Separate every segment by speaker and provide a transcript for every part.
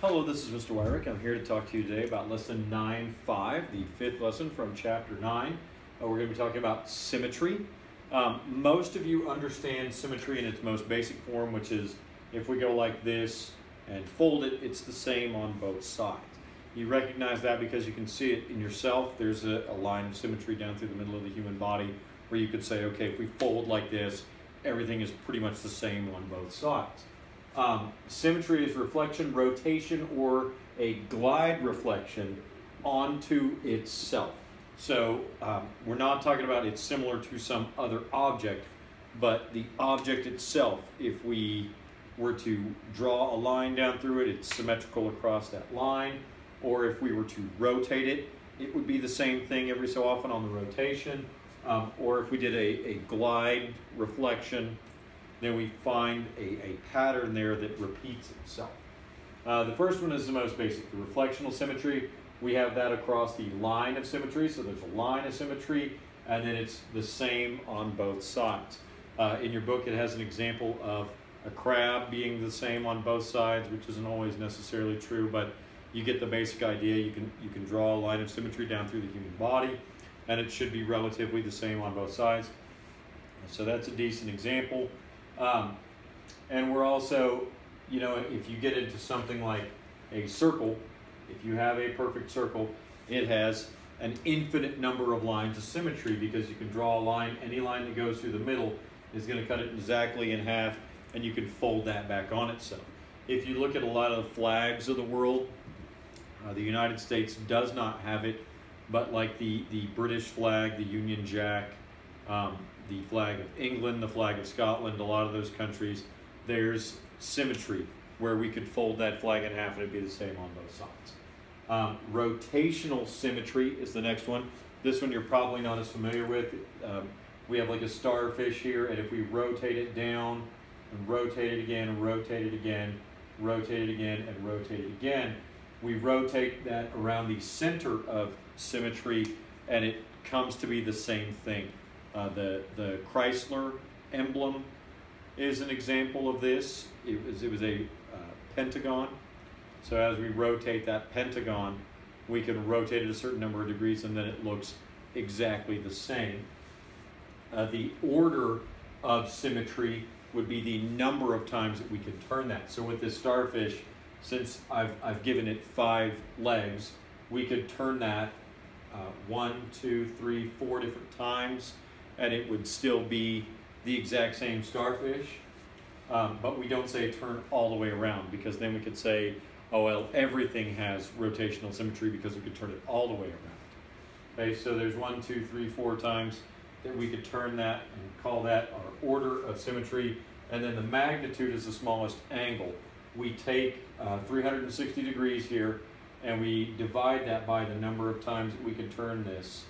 Speaker 1: Hello, this is Mr. Wyrick. I'm here to talk to you today about lesson 9.5, the fifth lesson from chapter 9. We're going to be talking about symmetry. Most of you understand symmetry in its most basic form, which is if we go like this and fold it, it's the same on both sides. You recognize that because you can see it in yourself. There's a line of symmetry down through the middle of the human body where you could say, okay, if we fold like this, everything is pretty much the same on both sides. Symmetry is reflection, rotation, or a glide reflection onto itself. So we're not talking about it's similar to some other object, but the object itself, if we were to draw a line down through it, it's symmetrical across that line. Or if we were to rotate it, it would be the same thing every so often on the rotation. Or if we did a glide reflection, then we find a pattern there that repeats itself. The first one is the most basic, the reflectional symmetry. We have that across the line of symmetry, so there's a line of symmetry, and then it's the same on both sides. In your book, it has an example of a crab being the same on both sides, which isn't always necessarily true, but you get the basic idea. You can draw a line of symmetry down through the human body, and it should be relatively the same on both sides. So that's a decent example. And we're also, you know, if you get into something like a circle, if you have a perfect circle, it has an infinite number of lines of symmetry because you can draw a line, any line that goes through the middle is going to cut it exactly in half, and you can fold that back on itself. If you look at a lot of the flags of the world, the United States does not have it, but like the British flag, the Union Jack, the flag of England, the flag of Scotland, a lot of those countries, there's symmetry where we could fold that flag in half and it'd be the same on both sides. Rotational symmetry is the next one. This one you're probably not as familiar with. We have like a starfish here, and if we rotate it down and rotate it again and rotate it again, rotate it again and rotate it again, we rotate that around the center of symmetry and it comes to be the same thing. The Chrysler emblem is an example of this. It was a pentagon. So as we rotate that pentagon, we can rotate it a certain number of degrees and then it looks exactly the same. The order of symmetry would be the number of times that we can turn that. So with this starfish, since I've given it 5 legs, we could turn that 1, 2, 3, 4 different times, and it would still be the exact same starfish. But we don't say turn all the way around, because then we could say, oh well, everything has rotational symmetry because we could turn it all the way around. Okay, so there's 1, 2, 3, 4 times that we could turn that and call that our order of symmetry. And then the magnitude is the smallest angle. We take 360 degrees here and we divide that by the number of times that we can turn this,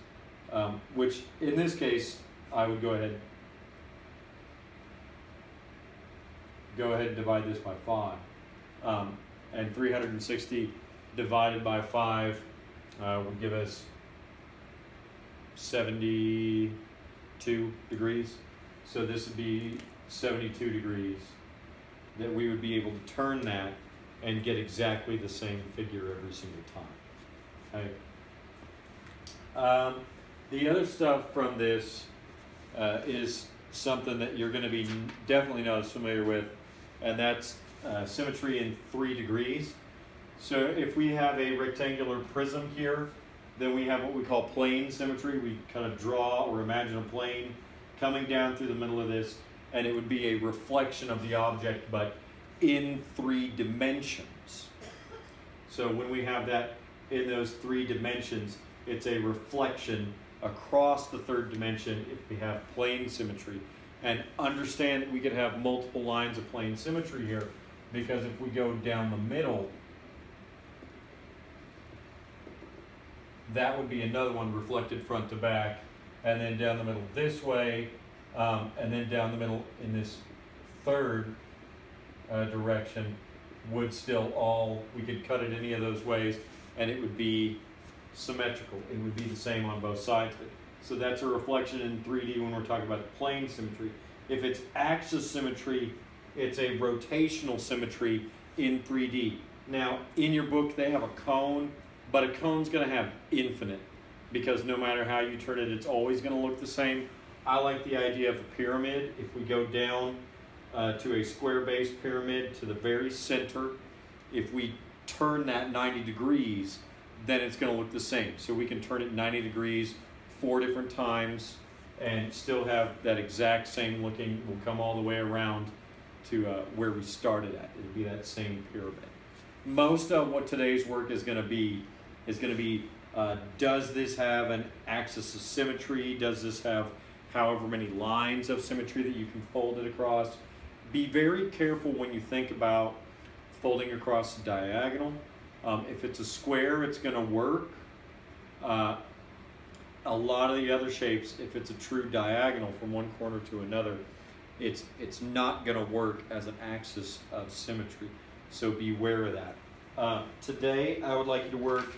Speaker 1: which in this case, I would go ahead and divide this by 5. And 360 divided by 5 will give us 72 degrees. So this would be 72 degrees that we would be able to turn that and get exactly the same figure every single time. Okay. The other stuff from this is something that you're going to be definitely not as familiar with, and that's symmetry in 3 degrees. So if we have a rectangular prism here, then we have what we call plane symmetry. We kind of draw or imagine a plane coming down through the middle of this, and it would be a reflection of the object, but in 3 dimensions. So when we have that in those 3 dimensions, it's a reflection across the 3rd dimension if we have plane symmetry. And understand that we could have multiple lines of plane symmetry here, because if we go down the middle, that would be another one reflected front to back, and then down the middle this way, and then down the middle in this 3rd direction would still all, we could cut it any of those ways and it would be symmetrical. It would be the same on both sides. So that's a reflection in 3D when we're talking about plane symmetry. If it's axis symmetry, it's a rotational symmetry in 3D. Now, in your book, they have a cone, but a cone's going to have infinite because no matter how you turn it, it's always going to look the same. I like the idea of a pyramid. If we go down to a square-based pyramid to the very center, if we turn that 90 degrees, then it's going to look the same. So we can turn it 90 degrees 4 different times and still have that exact same looking. We'll come all the way around to where we started at. It'll be that same pyramid. Most of what today's work is going to be does this have an axis of symmetry? Does this have however many lines of symmetry that you can fold it across? Be very careful when you think about folding across the diagonal. If it's a square, it's going to work. A lot of the other shapes, if it's a true diagonal from one corner to another, it's not going to work as an axis of symmetry. So beware of that. Today, I would like you to work,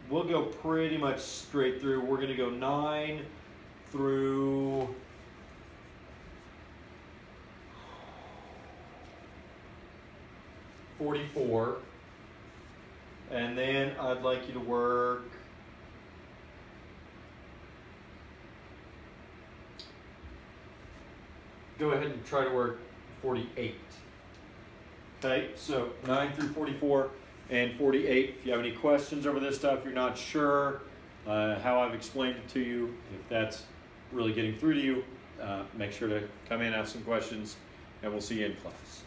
Speaker 1: we'll go pretty much straight through. We're going to go 9 through 44. And then I'd like you to work go ahead and try to work 48. Okay, so 9 through 44 and 48. If you have any questions over this stuff, you're not sure how I've explained it to you, if that's really getting through to you, make sure to come in, ask some questions, and we'll see you in class.